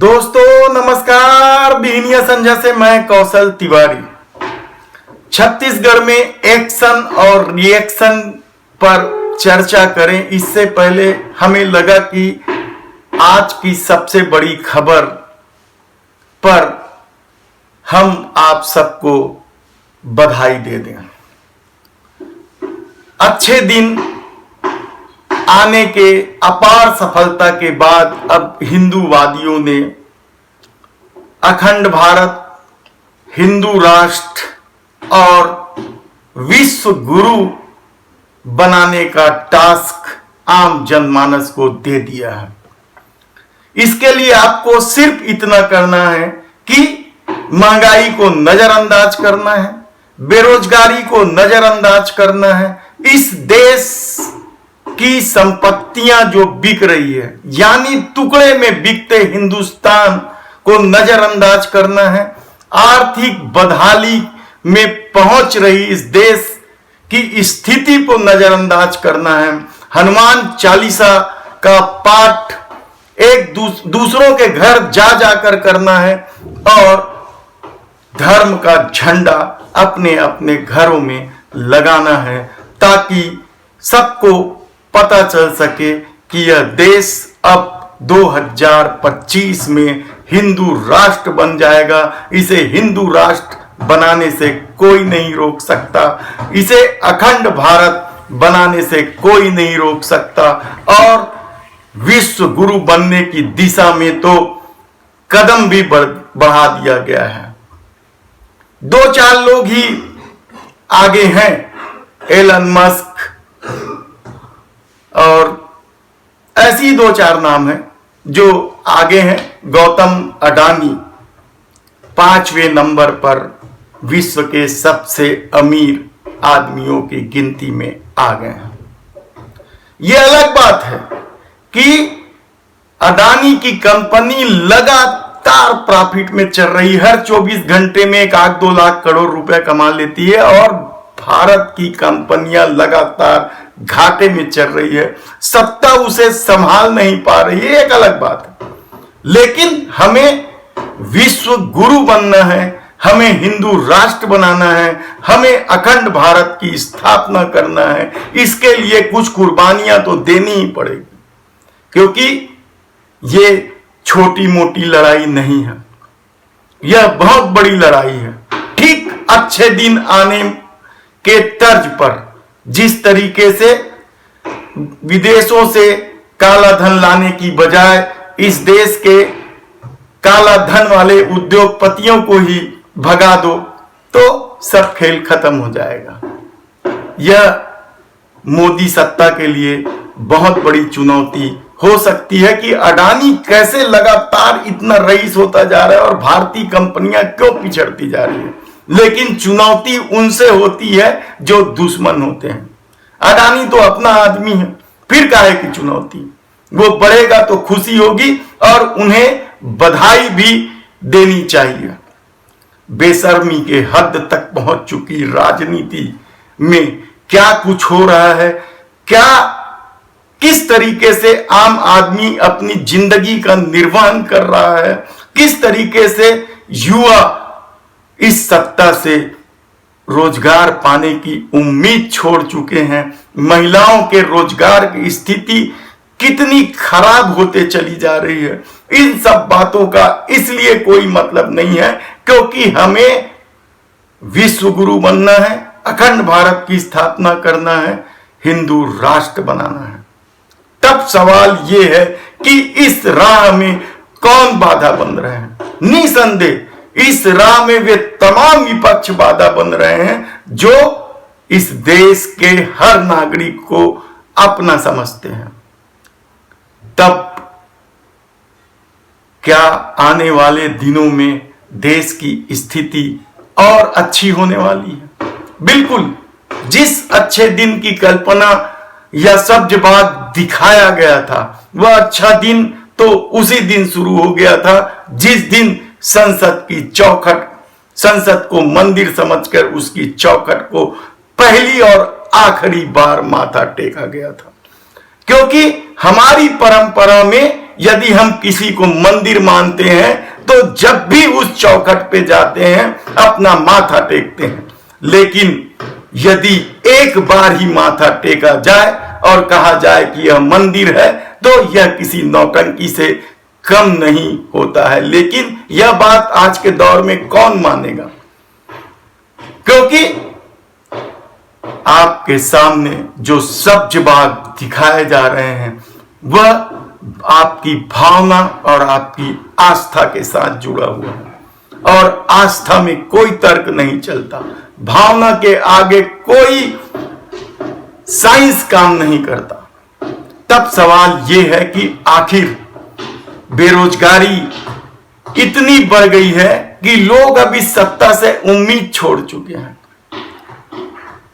दोस्तों नमस्कार। बिहनिया संझा से मैं कौशल तिवारी। छत्तीसगढ़ में एक्शन और रिएक्शन पर चर्चा करें इससे पहले हमें लगा कि आज की सबसे बड़ी खबर पर हम आप सबको बधाई दे दें। अच्छे दिन आने के अपार सफलता के बाद अब हिंदूवादियों ने अखंड भारत, हिंदू राष्ट्र और विश्व गुरु बनाने का टास्क आम जनमानस को दे दिया है। इसके लिए आपको सिर्फ इतना करना है कि महंगाई को नजरअंदाज करना है, बेरोजगारी को नजरअंदाज करना है, इस देश की संपत्तियां जो बिक रही है यानी टुकड़े में बिकते हिंदुस्तान को नजरअंदाज करना है, आर्थिक बदहाली में पहुंच रही इस देश की स्थिति को नजरअंदाज करना है, हनुमान चालीसा का पाठ एक दूसरों के घर जा जाकर करना है और धर्म का झंडा अपने अपने घरों में लगाना है ताकि सबको पता चल सके कि यह देश अब 2025 में हिंदू राष्ट्र बन जाएगा। इसे हिंदू राष्ट्र बनाने से कोई नहीं रोक सकता, इसे अखंड भारत बनाने से कोई नहीं रोक सकता और विश्व गुरु बनने की दिशा में तो कदम भी बढ़ा दिया गया है। दो चार लोग ही आगे हैं, एलन मस्क और ऐसी दो चार नाम हैं जो आगे हैं। गौतम अडानी 5वें नंबर पर विश्व के सबसे अमीर आदमियों की गिनती में आ गए हैं। यह अलग बात है कि अडानी की कंपनी लगातार प्रॉफिट में चल रही, हर 24 घंटे में 1-2 लाख करोड़ रुपए कमा लेती है और भारत की कंपनियां लगातार घाटे में चल रही है, सत्ता उसे संभाल नहीं पा रही है, एक अलग बात है। लेकिन हमें विश्व गुरु बनना है, हमें हिंदू राष्ट्र बनाना है, हमें अखंड भारत की स्थापना करना है। इसके लिए कुछ कुर्बानियां तो देनी ही पड़ेगी क्योंकि ये छोटी मोटी लड़ाई नहीं है, यह बहुत बड़ी लड़ाई है। ठीक अच्छे दिन आने के तर्ज पर जिस तरीके से विदेशों से काला धन लाने की बजाय इस देश के काला धन वाले उद्योगपतियों को ही भगा दो तो सब खेल खत्म हो जाएगा। यह मोदी सत्ता के लिए बहुत बड़ी चुनौती हो सकती है कि अडानी कैसे लगातार इतना रईस होता जा रहा है और भारतीय कंपनियां क्यों पिछड़ती जा रही है। लेकिन चुनौती उनसे होती है जो दुश्मन होते हैं। अडानी तो अपना आदमी है, फिर काहे की चुनौती। वो बढ़ेगा तो खुशी होगी और उन्हें बधाई भी देनी चाहिए। बेशर्मी के हद तक पहुंच चुकी राजनीति में क्या कुछ हो रहा है, किस तरीके से आम आदमी अपनी जिंदगी का निर्वहन कर रहा है, किस तरीके से युवा इस सत्ता से रोजगार पाने की उम्मीद छोड़ चुके हैं, महिलाओं के रोजगार की स्थिति कितनी खराब होते चली जा रही है। इन सब बातों का इसलिए कोई मतलब नहीं है क्योंकि हमें विश्व गुरु बनना है, अखंड भारत की स्थापना करना है, हिंदू राष्ट्र बनाना है। तब सवाल यह है कि इस राह में कौन बाधा बन रहे हैं। निसंदेह इस राह में वे तमाम विपक्ष बाधा बन रहे हैं जो इस देश के हर नागरिक को अपना समझते हैं। तब क्या आने वाले दिनों में देश की स्थिति और अच्छी होने वाली है। बिल्कुल जिस अच्छे दिन की कल्पना या सब्जबाग दिखाया गया था वह अच्छा दिन तो उसी दिन शुरू हो गया था जिस दिन संसद की चौखट, संसद को मंदिर समझकर उसकी चौखट को पहली और आखिरी बार माथा टेका गया था। क्योंकि हमारी परंपरा में यदि हम किसी को मंदिर मानते हैं तो जब भी उस चौखट पे जाते हैं अपना माथा टेकते हैं, लेकिन यदि एक बार ही माथा टेका जाए और कहा जाए कि यह मंदिर है तो यह किसी नौटंकी से कम नहीं होता है। लेकिन यह बात आज के दौर में कौन मानेगा, क्योंकि आपके सामने जो सब्ज बाग दिखाए जा रहे हैं वह आपकी भावना और आपकी आस्था के साथ जुड़ा हुआ है, और आस्था में कोई तर्क नहीं चलता, भावना के आगे कोई साइंस काम नहीं करता। तब सवाल यह है कि आखिर बेरोजगारी इतनी बढ़ गई है कि लोग अभी सत्ता से उम्मीद छोड़ चुके हैं।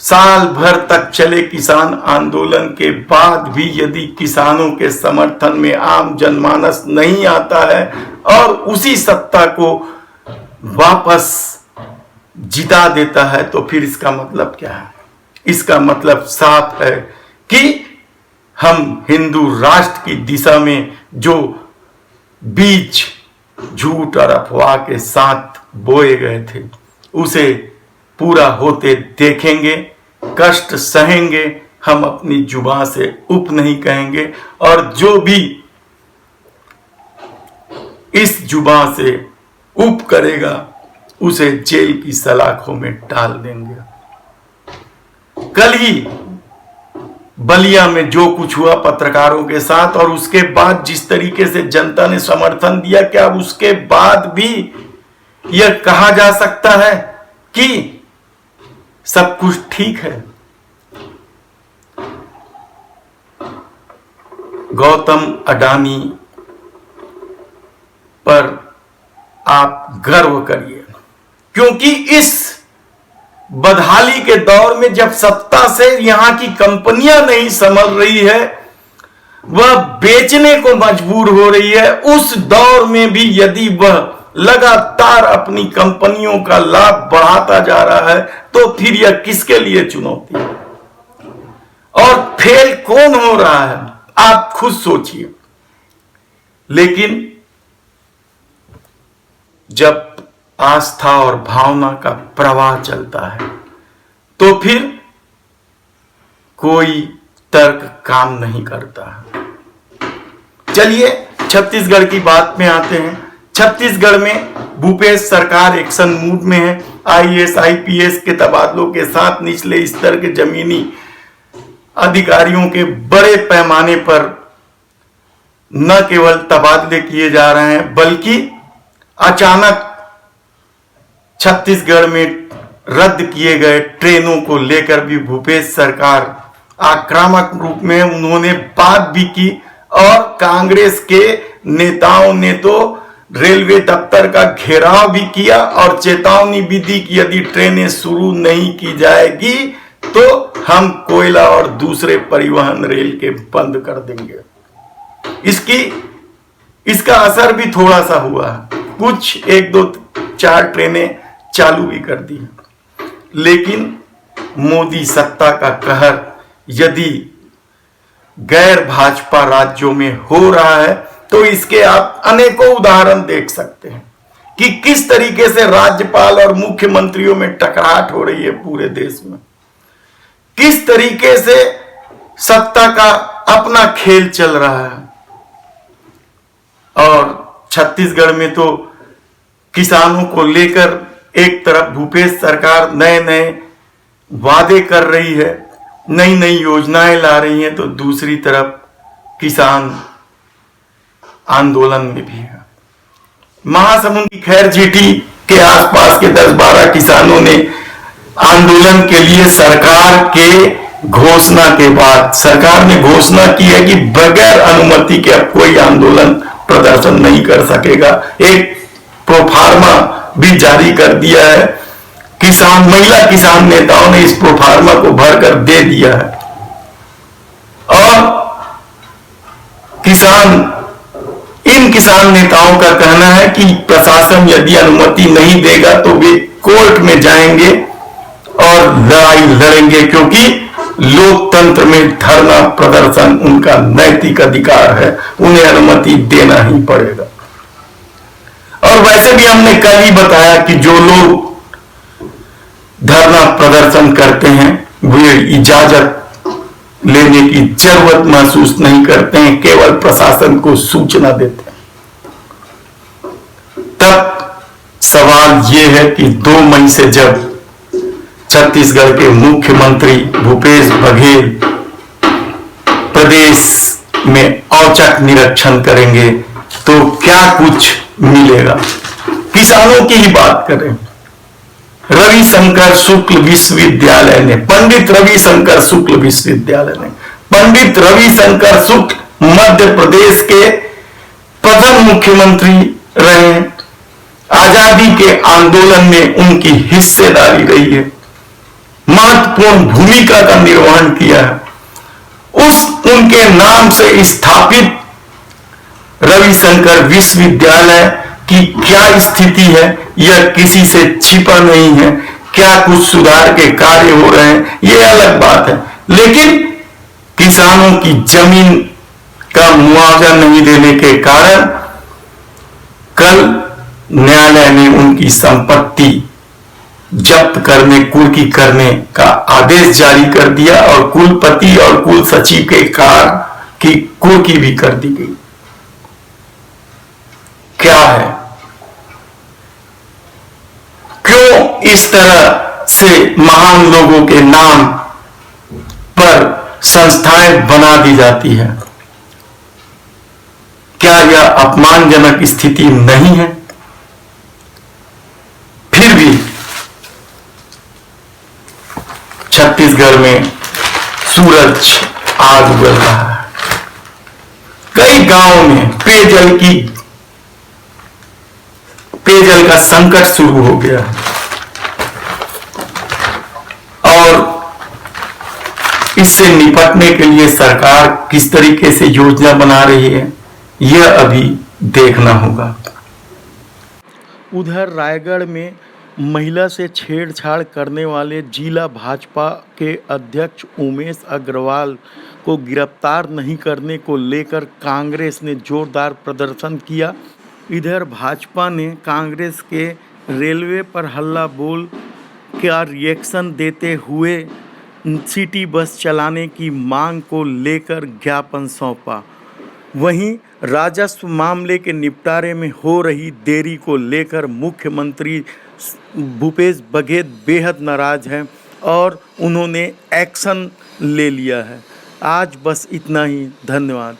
साल भर तक चले किसान आंदोलन के बाद भी यदि किसानों के समर्थन में आम जनमानस नहीं आता है और उसी सत्ता को वापस जिता देता है तो फिर इसका मतलब क्या है? इसका मतलब साफ है कि हम हिंदू राष्ट्र की दिशा में जो बीज झूठ और अफवाह के साथ बोए गए थे उसे पूरा होते देखेंगे, कष्ट सहेंगे, हम अपनी जुबान से उप नहीं कहेंगे, और जो भी इस जुबान से उप करेगा उसे जेल की सलाखों में डाल देंगे। कल ही बलिया में जो कुछ हुआ पत्रकारों के साथ और उसके बाद जिस तरीके से जनता ने समर्थन दिया, क्या उसके बाद भी यह कहा जा सकता है कि सब कुछ ठीक है? गौतम अडानी पर आप गर्व करिए, क्योंकि इस बदहाली के दौर में जब सत्ता से यहां की कंपनियां नहीं संभल रही है, वह बेचने को मजबूर हो रही है, उस दौर में भी यदि वह लगातार अपनी कंपनियों का लाभ बढ़ाता जा रहा है तो फिर यह किसके लिए चुनौती है? और फेल कौन हो रहा है आप खुद सोचिए। लेकिन जब आस्था और भावना का प्रवाह चलता है तो फिर कोई तर्क काम नहीं करता है। चलिए छत्तीसगढ़ की बात में आते हैं। छत्तीसगढ़ में भूपेश सरकार एक्शन मूड में है। आईएएस आईपीएस के तबादलों के साथ निचले स्तर के जमीनी अधिकारियों के बड़े पैमाने पर न केवल तबादले किए जा रहे हैं बल्कि अचानक छत्तीसगढ़ में रद्द किए गए ट्रेनों को लेकर भी भूपेश सरकार आक्रामक रूप में उन्होंने बात भी की, और कांग्रेस के नेताओं ने तो रेलवे दफ्तर का घेराव भी किया और चेतावनी भी दी कि यदि ट्रेनें शुरू नहीं की जाएगी तो हम कोयला और दूसरे परिवहन रेल के बंद कर देंगे। इसका असर भी थोड़ा सा हुआ, कुछ 1-2-4 ट्रेनें चालू भी कर दी। लेकिन मोदी सत्ता का कहर यदि गैर भाजपा राज्यों में हो रहा है तो इसके आप अनेकों उदाहरण देख सकते हैं कि किस तरीके से राज्यपाल और मुख्यमंत्रियों में टकराहट हो रही है पूरे देश में, किस तरीके से सत्ता का अपना खेल चल रहा है। और छत्तीसगढ़ में तो किसानों को लेकर एक तरफ भूपेश सरकार नए नए वादे कर रही है, नई नई योजनाएं ला रही है, तो दूसरी तरफ किसान आंदोलन में भी है। महासमुंद की खैर जीटी के आसपास के 10-12 किसानों ने आंदोलन के लिए सरकार के घोषणा के बाद सरकार ने घोषणा की है कि बगैर अनुमति के अब कोई आंदोलन प्रदर्शन नहीं कर सकेगा। एक प्रोफार्मा भी जारी कर दिया है। महिला किसान नेताओं ने इस प्रोफार्मा को भरकर दे दिया है और इन किसान नेताओं का कहना है कि प्रशासन यदि अनुमति नहीं देगा तो वे कोर्ट में जाएंगे और लड़ाई लड़ेंगे, क्योंकि लोकतंत्र में धरना प्रदर्शन उनका नैतिक अधिकार है, उन्हें अनुमति देना ही पड़ेगा। और वैसे भी हमने कल ही बताया कि जो लोग धरना प्रदर्शन करते हैं वे इजाजत लेने की जरूरत महसूस नहीं करते हैं, केवल प्रशासन को सूचना देते हैं। तब सवाल यह है कि 2 मई से जब छत्तीसगढ़ के मुख्यमंत्री भूपेश बघेल प्रदेश में औचक निरीक्षण करेंगे तो क्या कुछ मिलेगा। किसानों की ही बात करें, रविशंकर शुक्ल विश्वविद्यालय ने, पंडित रविशंकर शुक्ल विश्वविद्यालय ने, पंडित रविशंकर शुक्ल मध्य प्रदेश के प्रथम मुख्यमंत्री रहे। आजादी के आंदोलन में उनकी हिस्सेदारी रही है, महत्वपूर्ण भूमिका का निर्वहन किया है। उनके नाम से स्थापित रविशंकर विश्वविद्यालय की क्या स्थिति है यह किसी से छिपा नहीं है। क्या कुछ सुधार के कार्य हो रहे हैं यह अलग बात है, लेकिन किसानों की जमीन का मुआवजा नहीं देने के कारण कल न्यायालय ने उनकी संपत्ति जब्त करने, कुर्की करने का आदेश जारी कर दिया और कुलपति और कुल सचिव के कार की कुर्की भी कर दी गई। क्या है, क्यों इस तरह से महान लोगों के नाम पर संस्थाएं बना दी जाती है? क्या यह अपमानजनक स्थिति नहीं है? फिर भी छत्तीसगढ़ में सूरज आग उगल रहा है। कई गांवों में पेयजल का संकट शुरू हो गया और इससे निपटने के लिए सरकार किस तरीके से योजना बना रही है यह अभी देखना होगा। उधर रायगढ़ में महिला से छेड़छाड़ करने वाले जिला भाजपा के अध्यक्ष उमेश अग्रवाल को गिरफ्तार नहीं करने को लेकर कांग्रेस ने जोरदार प्रदर्शन किया। इधर भाजपा ने कांग्रेस के रेलवे पर हल्ला बोल का रिएक्शन देते हुए सिटी बस चलाने की मांग को लेकर ज्ञापन सौंपा। वहीं राजस्व मामले के निपटारे में हो रही देरी को लेकर मुख्यमंत्री भूपेश बघेल बेहद नाराज हैं और उन्होंने एक्शन ले लिया है। आज बस इतना ही। धन्यवाद।